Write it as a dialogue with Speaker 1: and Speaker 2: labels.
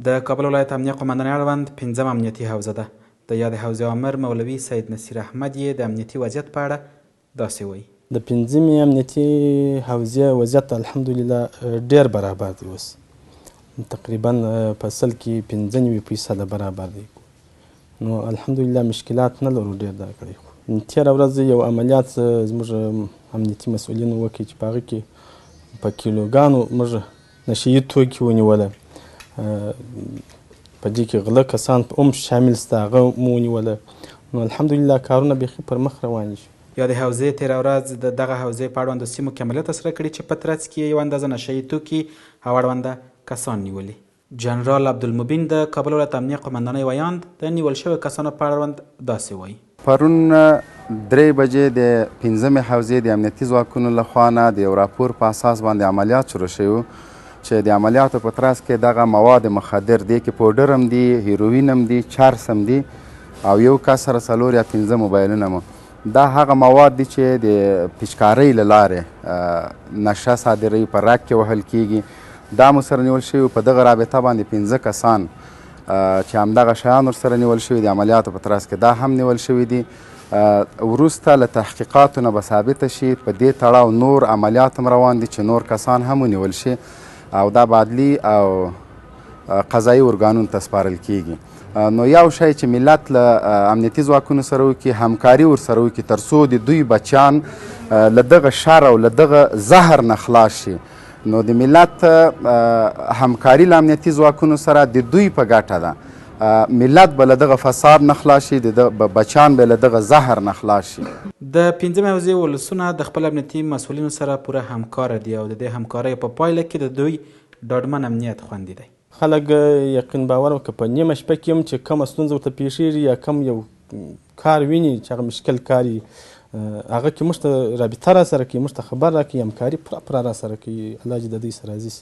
Speaker 1: د کابل ولایت امنیه قومندانۍ اړوند 5م امنیتي حوزه ده. د یادې حوزې امر مولوي سید نصیر احمد یې د امنیتي وضعیت په اړه داسې وایي.
Speaker 2: د 5مې امنیتي حوزې وضعیت الحمدلله ډېر برابر دی. اوس تقریبا په سل کې 95% برابر دی. نو الحمدلله مشکلات نه لرو ډېر دا کړی. خو تېره ورځ یو عملیات زموږ امنیتي مسؤلینو وکړي چې په هغه کې په کیلوګانو موږ نشه یي توکي ونیوله. په دې کې غله کسان هم شامل سته، هغه مو ونیوله. نو الحمدلله کارونه بیخي پر مخ روان دي.
Speaker 1: یادې حوزې تېره ورځ د دغه حوزې په اړوندو سیمو کې عملیات ترسره کړي چې په ترڅ کې یو اندازه نشه یي توکي او اړونده کسان نیولي. جنرال عبدالمبین د کابل ولایت امنیه قومندانۍ ویاند د نیول شویو کسانو په اړوند داسې وایي.
Speaker 3: پرون 3 بجې د 5مې حوزې د امنیتي ځواکونو لخوا نه د یو راپور په اساس باندې عملیات شروع شوي چې د عملیاتو په ترڅ کې دغه مواد مخدر دی کې پوډر هم دي، هیروین هم دي، چرس هم دي او یو کس سره 4 یا 15 موبایلونه مو. دا هغه مواد دي چې د پیچکارۍ له لارې نشه صادروي، په رګ کې وهل کیږي. دا مو سره نیول شوي. په دغه رابطه باندې 15 کسان چې همدغه شیان ورسره نیول شوي د عملیاتو په ترڅ کې دا هم نیول شوي دي. وروسته له تحقیقاتو نه به ثابته شي. په دې تړاو نور عملیات هم روان دي چې نور کسان هم ونیول شي او دا بعدلي او قضایي ارګانونو ته سپارل کیږي. نو یو شی چې ملت له امنیتي ځواکونو سره وکړي، همکاري ورسره وکړي تر څو د دوی بچیان له دغه شر او له دغه زهر نه خلاص شي. نو د ملت همکاري له امنیتي ځواکونو سره د دوی په ګټه ده. ملت به له دغه فساد نه خلاص شي، د بچیان به له دغه زهر نه خلاص شي.
Speaker 1: د 5مې حوزې ولسونه د خپل امنیتي مسؤلینو سره پوره همکاره دي او د دې همکارۍ په پایله کې د دوی ډاډمن امنیت خوندي دی.
Speaker 2: خلک یقین باور وکړه په نیمه شپه کې هم چې کومه ستونزه ورته پیښیږي یا کوم یو کار ویني چې هغه مشکل کار وي، هغه کې موږ ته رابطه راسره کوي، موږ ته خبر راکوي، همکاري پوره را سره کوي. الله دې د دوی سره عزیز